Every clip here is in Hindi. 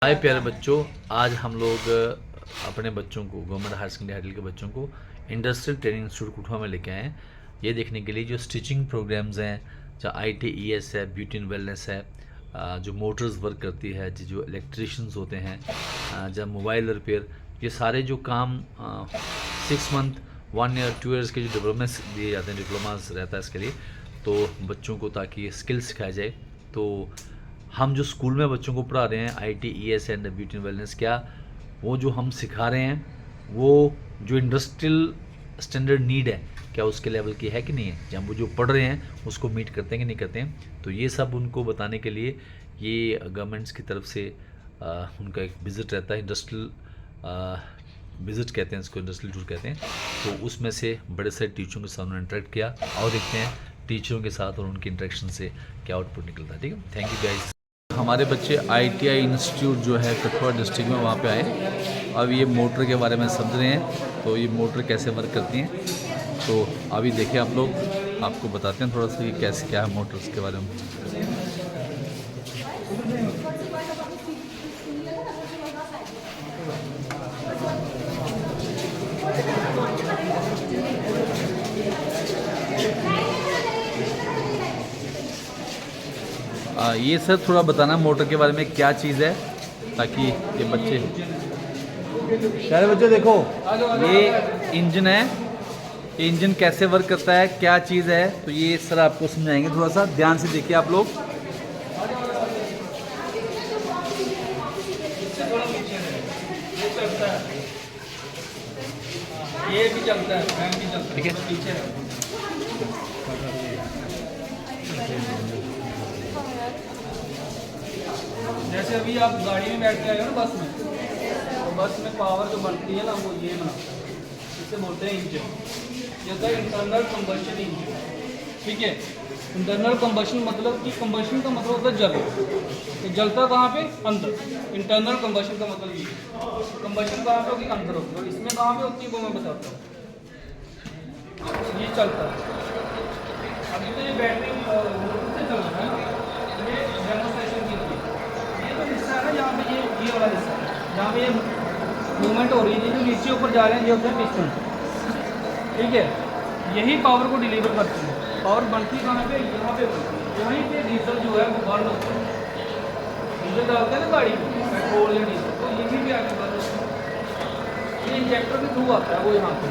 हाय प्यारे बच्चों, आज हम लोग अपने बच्चों को गवर्नमेंट हायर सेकेंडरी हाइडल के बच्चों को इंडस्ट्रियल ट्रेनिंग इंस्टीट्यूट कुठवा में लेके आए हैं। ये देखने के लिए जो स्टिचिंग प्रोग्राम्स हैं, चाहे ITES है, ब्यूटी एंड वेलनेस है, जो मोटर्स वर्क करती है, जो इलेक्ट्रिशियंस होते हैं, जब मोबाइल रिपेयर, ये सारे जो काम 6 मंथ 1 ईयर 2 ईयर्स के जो डिप्लोमेस दिए जाते हैं, डिप्लोमास रहता है इसके लिए, तो बच्चों को ताकि स्किल सिखाया जाए। तो हम जो स्कूल में बच्चों को पढ़ा रहे हैं ITES and beauty and wellness, क्या वो जो हम सिखा रहे हैं वो जो इंडस्ट्रियल स्टैंडर्ड नीड है, क्या उसके लेवल की है कि नहीं है, या वो जो पढ़ रहे हैं उसको मीट करते हैं कि नहीं करते हैं। तो ये सब उनको बताने के लिए ये गवर्नमेंट्स की तरफ से उनका एक विज़िट रहता है, इंडस्ट्रियल विज़िट कहते हैं इसको, इंडस्ट्रियल टूर कहते हैं। तो उसमें से बड़े सारे टीचरों के साथ उन्होंने इंटरेक्ट किया, और देखते हैं टीचरों के साथ और उनके इंटरेक्शन से क्या आउटपुट निकलता है। ठीक है, थैंक यू गाइस। हमारे बच्चे ITI इंस्टीट्यूट जो है कठुआ डिस्ट्रिक्ट में, वहाँ पे आए। अब ये मोटर के बारे में समझ रहे हैं, तो ये मोटर कैसे वर्क करती हैं, तो अभी देखिए आप लोग, आपको बताते हैं थोड़ा सा कि कैसे क्या है मोटर्स के बारे में। ये सर थोड़ा बताना मोटर के बारे में क्या चीज़ है, ताकि ये बच्चे, प्यारे बच्चों देखो, ये इंजन है, ये इंजन कैसे वर्क करता है, क्या चीज़ है, तो ये सर आपको समझाएंगे। थोड़ा सा ध्यान से देखिए आप लोग। ये भी चलता है, फैन भी चलता है, ठीक है, पीछे जैसे अभी आप गाड़ी में बैठ के आए हो ना, बस में, तो बस में पावर जो बनती है ना, वो ये ना, इसे बोलते हैं इंजन। ये होता है इंटरनल कंबशन इंजन। ठीक है, इंटरनल कंबशन मतलब कि कंबशन का मतलब होता है जल। तो जलता कहाँ पे? अंदर। इंटरनल कंबशन का मतलब ये, कंबशन कहाँ पे होगी? अंदर होगी। और इसमें कहाँ पे होती है वो मैं बताता हूँ। ये चलता है, अभी तो ये बैटरी से चल रहा है ना, ये डेमोस्ट्रेशन के लिए। ये तो हिस्सा है ना, यहाँ पे ये वाला हिस्सा है, जहाँ पे ये मूवमेंट हो रही है, ये जो नीचे ऊपर जा रहे हैं, ये होते हैं पिस्टन। ठीक है, यही पावर को डिलीवर करती है। पावर बनती कहाँ पे? यहाँ पे बनती है। यहीं पे डीजल जो है वो बर्न होता है। डीजल डालते हैं ना गाड़ी में, पेट्रोल या डीजल, तो यहीं पे आके बर्न होता है। ये इंजेक्टर के थ्रू आता है वो यहाँ पे।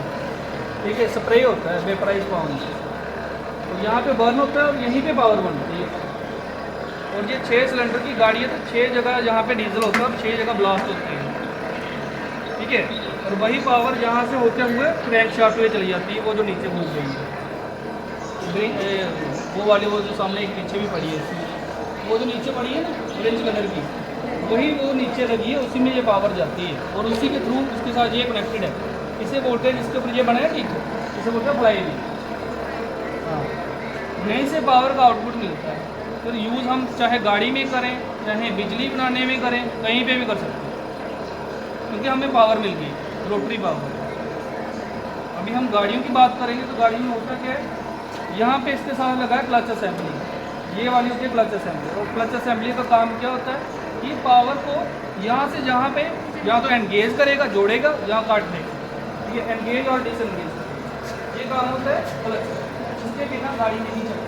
ठीक है, स्प्रे होता है वेपराइज पावर, तो यहाँ पे बर्न होता है और यहीं पे पावर बनती है। और ये 6 सिलेंडर की गाड़ी है, तो 6 जगह जहाँ पे डीजल होता है और 6 जगह ब्लास्ट होती है। ठीक है, और वही पावर यहाँ से होते हुए क्रैंक शाफ्ट में चली जाती है, वो जो नीचे घूम रही है, वो वाली, वो जो सामने एक पीछे भी पड़ी है, वो जो नीचे पड़ी है ना ऑरेंज कलर की, वही वो नीचे लगी है, उसी में ये पावर जाती है और उसी के थ्रू इसके साथ ये कनेक्टेड है। इसे वोल्टेज इसके ऊपर ये बना है, ठीक है, इसे बोलते हैं फ्लाई व्हील। हाँ, यहीं से पावर का आउटपुट मिलता है। फिर यूज़ हम चाहे गाड़ी में करें, चाहे बिजली बनाने में करें, कहीं पे भी कर सकते हैं, क्योंकि हमें पावर मिल गई, रोटरी पावर। अभी हम गाड़ियों की बात करेंगे तो गाड़ी में होता क्या है, यहाँ पे इसके साथ लगा है क्लच असेंबली, ये वाली होती है क्लच असेंबली। और क्लच असेंबली का काम क्या होता है कि पावर को यहाँ से जहाँ पे, या तो एंगेज करेगा, जोड़ेगा, या काट देगा। ये एंगेज और डिसएंगेज, ये काम होता है क्लच। इसके बिना गाड़ी नहीं चलती।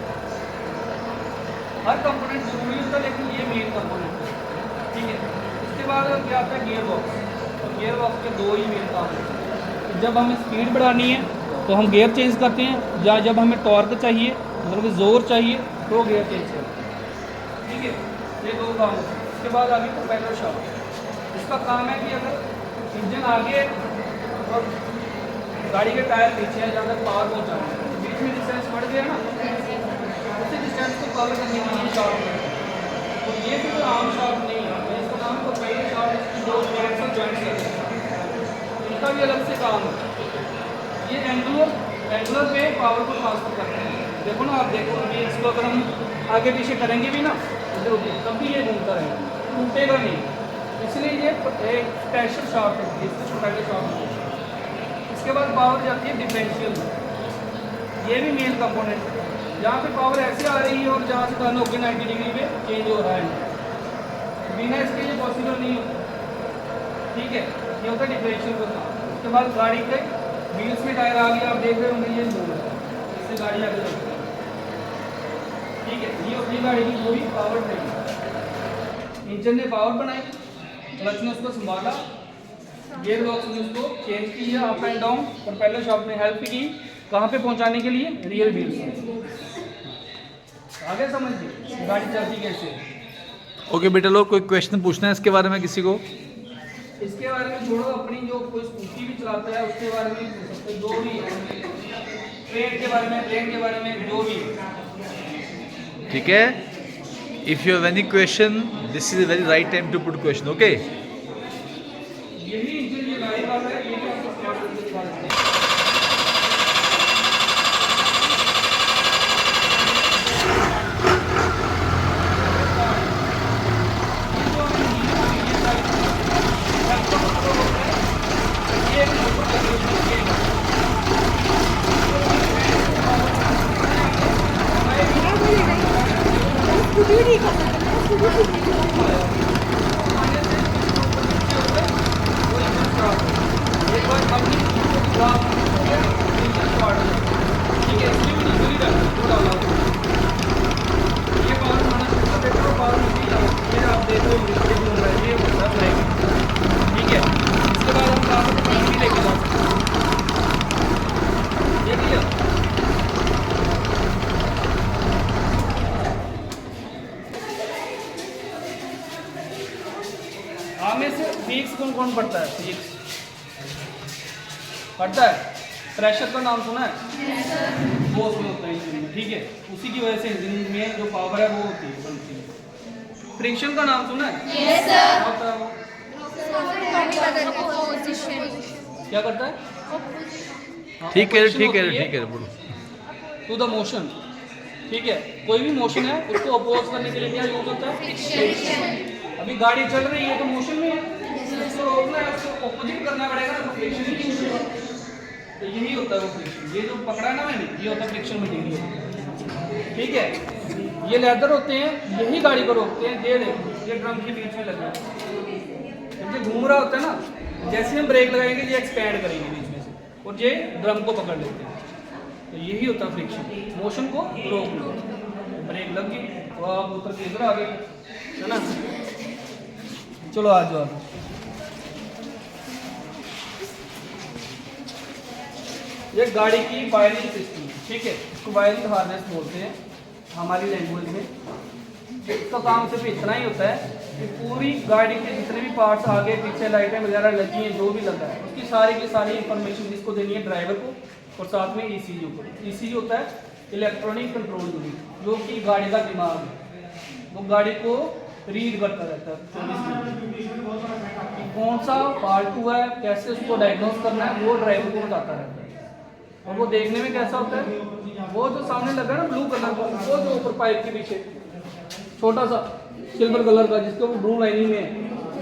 हर कंपोनेंट जरूरी होता है, लेकिन ये मेन कंपोनेंट है। ठीक है, इसके बाद क्या आता है गियर बॉक्स। और गियर बॉक्स के 2 ही मेन काम होते हैं। जब हमें स्पीड बढ़ानी है तो हम गियर चेंज करते हैं, या जब हमें टॉर्क चाहिए, मतलब जोर चाहिए, तो गियर चेंज करते हैं। ठीक है, ये 2 काम होते हैं। इसके बाद आगे प्रोपेलर शाफ्ट। इसका काम है कि अगर इंजन आगे और गाड़ी के टायर पीछे है, जहाँ तक पावर पहुँचाना है, बीच में डिस्टेंस बढ़ गया ना, उसी डिस्टेंस को कवर करने के लिए शाफ्ट है। तो ये भी कोई आम शाफ्ट नहीं है, इसका नाम प्रोपेलर शाफ्ट। इसकी 2 जॉइंट्स और जॉइंट्स करते हैं, इनका भी अलग से काम है। ये एंगुलर पे पावर को ट्रांसफर करते हैं। देखो ना, आप देखो अभी इसको अगर हम आगे पीछे करेंगे भी ना, तब भी ये घूमता रहेगा, टूटेगा नहीं। इसलिए ये एक स्पेशल शाफ्ट है, इससे प्रोपेलर शाफ्ट है। इसके बाद पावर जाती है डिफरेंशियल, ये भी मेन कंपोनेंट है। जहाँ पे पावर ऐसे आ रही है और जहाँ से टर्न होकर 90 डिग्री पे चेंज हो रहा है, बिना इसके ये पॉसिबल नहीं होता। ठीक है, ये होता है डिफरेंशियल का काम। उसके बाद गाड़ी के व्हील्स में टायर आ गया, आप देख रहे होंगे ये लोड है, इससे गाड़ी आगे चलती है। ठीक है, ये अपनी गाड़ी की पूरी पावर ट्रेनिंग। इंजन ने पावर बनाई, क्लच ने उसको संभाला, गियर बॉक्स ने उसको चेंज किया up and down, propeller shaft ने हेल्प की कहाँ पे पहुंचाने के लिए, रियर व्हील्स में। आगे समझिए गाड़ी चलती कैसे है। ओके बेटा लोग, कोई क्वेश्चन पूछना है इसके बारे में किसी को? इसके बारे में छोड़ो, अपनी जो कोई स्कूटी भी चलाता है उसके बारे में पूछ सकते, जो भी ट्रेन के बारे में, प्लेन के बारे में, जो भी। ठीक है, if you have any question this is a very right time to put question. Okay, यही इंजन ये गाड़ी वाला है, ये भी आपको स्टार्ट करके दिखा देते हैं। में से फिक्स कौन कौन पढ़ता है? फिक्स पढ़ता है। प्रेशर का नाम सुना है? वो उसमें होता है इंजन में, ठीक है। उसी की वजह से इंजन में जो पावर है वो होती है, बनती है। फ्रिक्शन का नाम सुना है? Yes sir. क्या होता है वो? क्या करता है? ठीक है ठीक है ठीक है, बोलो। टू द मोशन, ठीक है। कोई भी मोशन है उसको अपोज करने के लिए क्या यूज होता है? फ्रिक्शन। अभी गाड़ी चल रही है तो मोशन में है, उसको रोकना है, उसको अपोजिट करना पड़ेगा तो फ्रिक्शन ही यूज होगा। तो यही होता है वो फ्रिक्शन। ये जो पकड़ा ना मैंने, ये होता है फ्रिक्शन मटेरियल, ठीक है। ये लेदर होते हैं, यही गाड़ी को रोकते हैं। ये देखो, ये ड्रम के बीच में लगा है, जब ये घूम रहा होता है ना, जैसे हम ब्रेक लगाएंगे ये एक्सपैंड करेंगे बीच में से, और ये ड्रम को पकड़ लेते हैं। तो यही होता है फ्रिक्शन, मोशन को रोकना। ब्रेक लग गई तो आप उतर के इधर आ गए, है ना। चलो आ जाओ। ये गाड़ी की वायरिंग सिस्टम, ठीक है। इसको वायरिंग हार्नेस बोलते हैं हमारी लैंग्वेज में। इसका काम सिर्फ इतना ही होता है कि पूरी गाड़ी के जितने भी पार्ट्स आगे पीछे लाइटें वगैरह लगी हैं, जो भी लगा है, उसकी सारी की सारी इंफॉर्मेशन जिसको देनी है ड्राइवर को, और साथ में ECU को। ECU होता है इलेक्ट्रॉनिक कंट्रोल यूनिट, जो कि गाड़ी का दिमाग है। वो गाड़ी को रीड करता रहता है 24 घंटे कि कौन सा फाल्ट हुआ है, कैसे उसको डायग्नोस करना है, वो ड्राइवर को बताता रहता है। और वो देखने में कैसा होता है? वो जो सामने लगा है ना ब्लू कलर का, वो जो ऊपर पाइप के पीछे छोटा सा सिल्वर कलर का जिसका वो ब्लू लाइनिंग में है,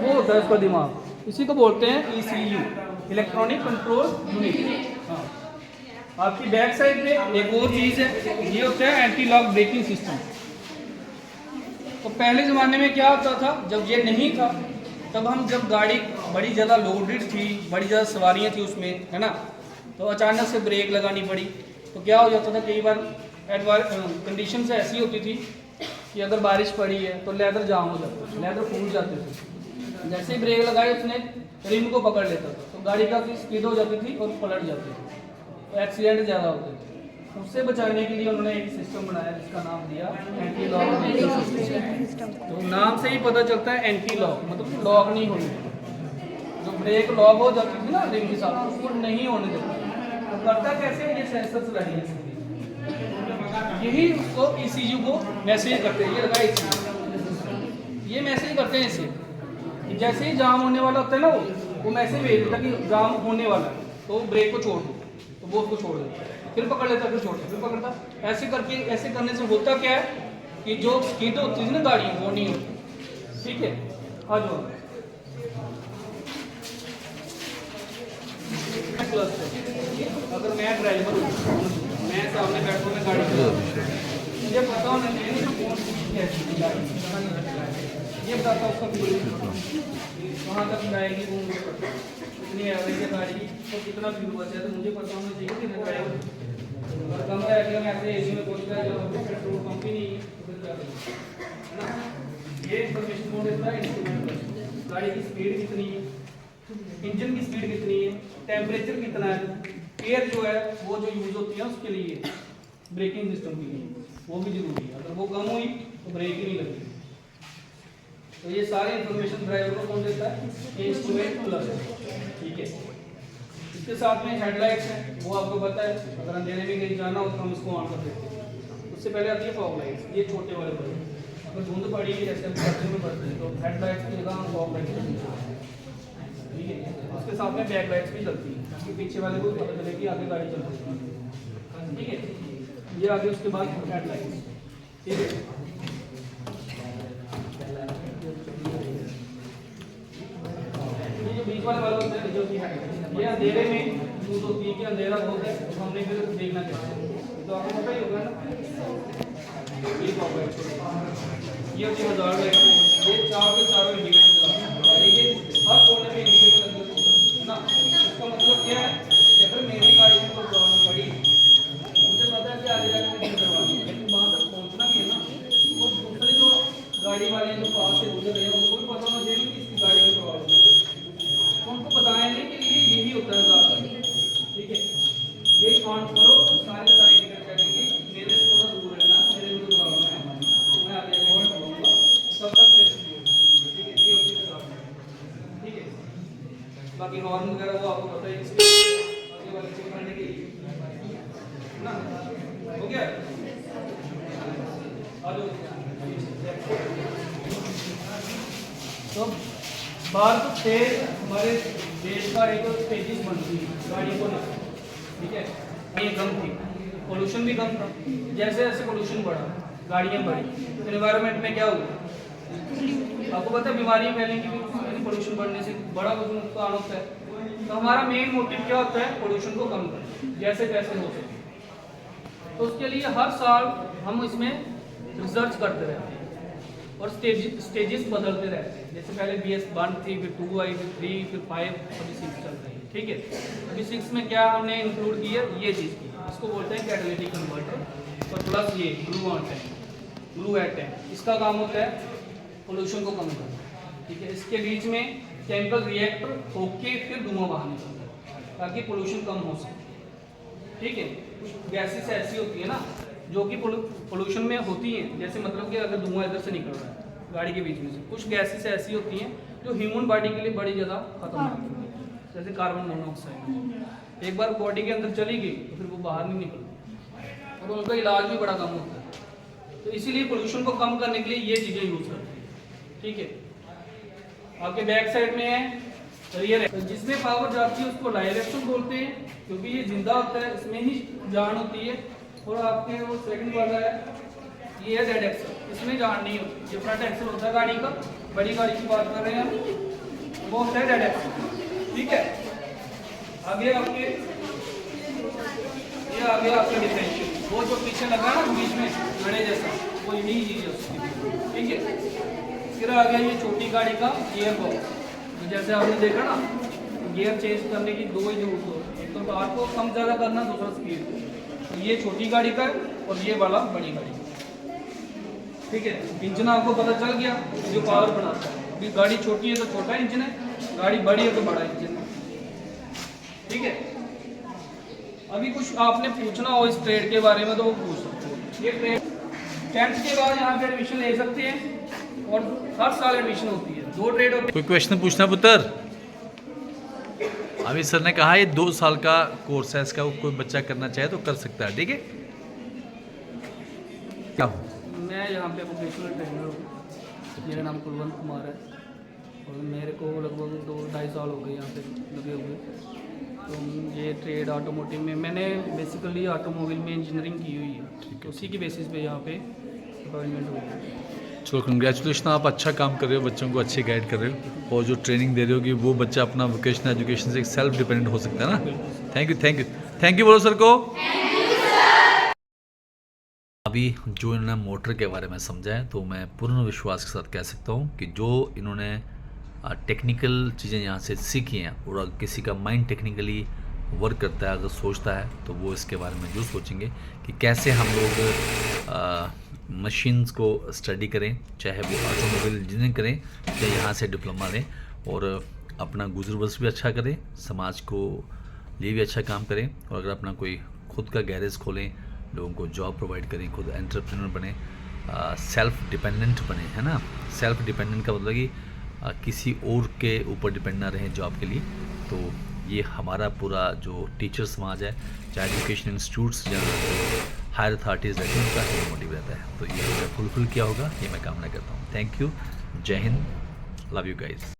वो होता है उसका दिमाग। इसी को बोलते हैं ECU, इलेक्ट्रॉनिक कंट्रोल यूनिट। हाँ, आपकी बैक साइड में एक और चीज़ है, ये होता है एंटी लॉक ब्रेकिंग सिस्टम। तो पहले ज़माने में क्या होता था, जब ये नहीं था, तब हम जब गाड़ी बड़ी ज़्यादा लोडेड थी, बड़ी ज़्यादा सवारियाँ थी उसमें, है ना, तो अचानक से ब्रेक लगानी पड़ी, तो क्या हो जाता था, कई बार कंडीशन से ऐसी होती थी कि अगर बारिश पड़ी है तो लेदर जाम हो जाता था, लेदर फूट जाते थे। जैसे ही ब्रेक लगाए उसने रिम को पकड़ लेता था, तो गाड़ी काफ़ी स्पीड हो जाती थी और पलट जाती थी, तो एक्सीडेंट ज़्यादा होते थे। उससे बचाने के लिए उन्होंने एक सिस्टम बनाया जिसका नाम दिया एंटी लॉक ब्रेकिंग सिस्टम। तो नाम से ही पता चलता है एंटी लॉक, मतलब लॉक नहीं होने देता। जो ब्रेक लॉक हो जाती थी ना रिम के साथ, उसको नहीं होने देता। तो करता कैसे? ये सेंसर्स लगे हैं, यही उसको ECU को मैसेज करते हैं। ये लगा ECU, ये मैसेज करते हैं इसे कि जैसे ही जाम होने वाला होता है ना, वो मैसेज भेज देता कि जाम होने वाला है, तो ब्रेक को छोड़ दो, तो वो उसको छोड़ देता है, फिर पकड़ लेता, फिर छोड़ता, फिर पकड़ता। ऐसे करके, ऐसे करने से होता क्या है कि जो स्पीड होती थी ना गाड़ी, वो नहीं होती, ठीक है। आ जाओ। अगर मैं ड्राइवर हूँ, मैं सामने बैठूँ, मैं गाड़ी मुझे पता होना चाहिए ना कौन सी चीज़ कैसी गाड़ी, ये बताता उसका। कहाँ तक जाएगी वो मुझे पता है, कितनी एवरेज है गाड़ी की, तो कितना फ्यूल बचा है तो मुझे पता होना चाहिए कितना जाएगा। अगर कम है कि हम ऐसे एसी में पहुँच गए जहाँ पे पेट्रोल पंप ही नहीं है तो फिर क्या करेंगे, है ना। ये इन्फॉर्मेशन कौन देता है, इंस्ट्रूमेंट पर। गाड़ी की स्पीड कितनी है, इंजन की स्पीड कितनी है, टेम्परेचर कितना है, एयर जो है वो जो यूज़ होती है उसके लिए, ब्रेकिंग सिस्टम के लिए वो भी जरूरी है। अगर वो कम हुई तो ब्रेक ही नहीं लगेगी। तो ये सारी इंफॉर्मेशन ड्राइवर को कौन देता है, इंस्ट्रूमेंट प्लस, ठीक है। इसके साथ में हेडलाइट्स है, वो आपको पता है, अगर अंधेरे में कहीं जाना हो तो हम इसको ऑन कर देते हैं। उससे पहले आती है फॉग लाइट्स, ये छोटे वाले बल्ब, अगर धुंध पड़ी है जैसे हम में पड़ते हैं तो हेडलाइट्स की जगह हम फॉग लाइट्स, ठीक है। उसके साथ में बैक लाइट्स भी चलती है ताकि पीछे वाले को पता चले कि आगे गाड़ी चल रही है, ठीक है। ये आगे उसके बाद हेडलाइट्स, ठीक है। ये जो बीच वाले होते हैं जो कि है ये अंधेरे में यूज होती है कि अंधेरा बहुत है तो हमने फिर देखना चाहिए, तो आपको पता ही होगा ना। ये फॉग लाइट, ये होती है हजार लाइट, ये चार के चारों इंडिकेटर गाड़ी के हर कोने में इंडिकेटर लगे होते हैं ना। इसका मतलब क्या है कि अगर मेरी गाड़ी में कोई प्रॉब्लम पड़ी, मुझे पता है कि आगे जाकर मुझे करवानी है, लेकिन वहाँ तक पहुँचना भी है ना, और दूसरे जो गाड़ी वाले जो पास से गुजर रहे हैं उनको भी पता होना चाहिए कि इसकी गाड़ी में प्रॉब्लम है, तो उनको बताएंगे कि ये यही होता है ज़्यादा, ठीक है। ये काउंट करो, सारे सारे इंडिकेटर करेंगे मेरे से थोड़ा दूर रहना, मेरे में प्रॉब्लम है तो मैं आगे कॉल करूँगा तब तक फिर, ठीक है। ये होती है प्रॉब्लम, ठीक है। बाकी हॉर्न वगैरह वो आपको पता है, इसके आगे वाले चेक करने के लिए ना, हो गया। तो भारत से हमारे देश का एक स्टेजिस बनती है गाड़ी को लेकर, ठीक है। ये कम थी, पोल्यूशन भी कम था, जैसे जैसे पोल्यूशन बढ़ा गाड़ियाँ बढ़ी तो एनवायरनमेंट में क्या हुआ आपको पता है, बीमारियाँ फैलेंगी भी पोल्यूशन बढ़ने से, बड़ा कुछ नुकसान होता है। तो हमारा मेन मोटिव क्या होता है, पोल्यूशन को कम करना जैसे कैसे हो सके। तो उसके लिए हर साल हम इसमें रिसर्च करते रहते हैं और स्टेजेस बदलते रहते हैं। जैसे पहले BS1 थी, फिर 2 आई, फिर 3, फिर 5, अभी 6 चल रही है, ठीक है। अभी 6 में क्या हमने इंक्लूड किया, ये चीज़ की, इसको बोलते हैं कैटालिटिक कन्वर्टर, और प्लस ये blue tank, blue ad tank. इसका काम होता है पोल्यूशन को कम करना, ठीक है। इसके बीच में केमिकल रिएक्टर होके फिर धुआं बाहर निकलता है ताकि पोल्यूशन कम हो सके, ठीक है। कुछ गैसेस ऐसी होती है ना जो कि पोल्यूशन में होती हैं, जैसे मतलब कि अगर धुआं इधर से निकल रहा है गाड़ी के बीच में से, कुछ गैसेस ऐसी होती हैं जो ह्यूमन बॉडी के लिए बड़ी ज़्यादा खतरनाक होती है, जैसे कार्बन मोनोऑक्साइड। एक बार बॉडी के अंदर चली गई तो फिर वो बाहर नहीं निकलती और उनका इलाज भी बड़ा कम होता है। तो इसीलिए पोल्यूशन को कम करने के लिए ये चीज़ें यूज़ करते हैं, ठीक है। आपके बैक साइड में है रियर है, तो जिसमें पावर जाती है उसको लाइव एक्शन बोलते हैं क्योंकि ये जिंदा होता है, इसमें ही जान होती है। और आपके वो सेकंड वाला है ये है जेड एक्सल, इसमें जान नहीं होती। ये फ्रंट एक्सल होता है गाड़ी का, बड़ी गाड़ी की बात कर रहे हैं हम, वो होता है जेड एक्सल, ठीक है। आगे आपके ये आगे आपके डिफरेंशियल, वो जो पीछे लगा ना बीच में घड़े जैसा, वो यही चीज़ है उसकी, ठीक है। फिर आ गया ये छोटी गाड़ी का गियर बॉक्स, तो जैसे आपने देखा ना गियर चेंज करने की दो ही जरूरत होती है, एक तो कार को कम ज़्यादा करना, दूसरा स्पीड। तो ये छोटी गाड़ी का है और ये वाला बड़ी गाड़ी का, ठीक है। इंजन आपको पता चल गया जो पावर बनाता है। अभी गाड़ी छोटी है तो छोटा इंजन है, गाड़ी बड़ी है तो बड़ा इंजन है, ठीक है। अभी कुछ आपने पूछना हो इस ट्रेड के बारे में तो वो पूछ सकते हो। ये ट्रेड 10th के बाद यहाँ पे एडमिशन ले सकते हैं और हर साल एडमिशन होती है, 2 ट्रेड होते हैं। कोई क्वेश्चन पूछना पुत्र? अभी सर ने कहा ये 2 साल का कोर्स है, इसका कोई बच्चा करना चाहे तो कर सकता है, ठीक है। क्या मैं यहाँ पे वोकेशनल ट्रेनर हूँ, मेरा नाम कुलवंत कुमार है और मेरे को लगभग 2-2.5 साल हो गए यहाँ पे लगे हुए। तो ये ट्रेड ऑटोमोटिव में मैंने बेसिकली ऑटोमोबाइल में इंजीनियरिंग की हुई है, तो उसी की बेसिस पे यहाँ पे अपॉइंटमेंट हुई है। चलो कंग्रेचुलेशन, आप अच्छा काम कर रहे हो, बच्चों को अच्छी गाइड कर रहे हो और जो ट्रेनिंग दे रहे हो कि वो बच्चा अपना वोकेशनल एजुकेशन से सेल्फ डिपेंडेंट हो सकता है ना। Thank you thank you thank you बोलो सर को। अभी जो इन्होंने मोटर के बारे में समझा है तो मैं पूर्ण विश्वास के साथ कह सकता हूँ कि जो इन्होंने टेक्निकल चीज़ें यहाँ से सीखी हैं, और अगर किसी का माइंड टेक्निकली वर्क करता है, अगर सोचता है, तो वो इसके बारे में जो सोचेंगे कि कैसे हम लोग मशीन्स को स्टडी करें, चाहे वो ऑटोमोबाइल इंजीनियरिंग करें, चाहे यहाँ से डिप्लोमा लें, और अपना गुजर बस भी अच्छा करें, समाज को लिए भी अच्छा काम करें, और अगर अपना कोई खुद का गैरेज खोलें, लोगों को जॉब प्रोवाइड करें, खुद एंटरप्रेन्योर बने, सेल्फ डिपेंडेंट बने, है ना। सेल्फ डिपेंडेंट का मतलब कि किसी और के ऊपर डिपेंड ना रहें जॉब के लिए। तो ये हमारा पूरा जो टीचर समाज है, चाहे एजुकेशन इंस्टीट्यूट्स या हायर अथॉरिटीज़ रहती हैं, उनका ये मोटिव रहता है। तो ये फुलफिल किया होगा, ये मैं कामना करता हूँ। थैंक यू, जय हिंद, लव यू गाइज।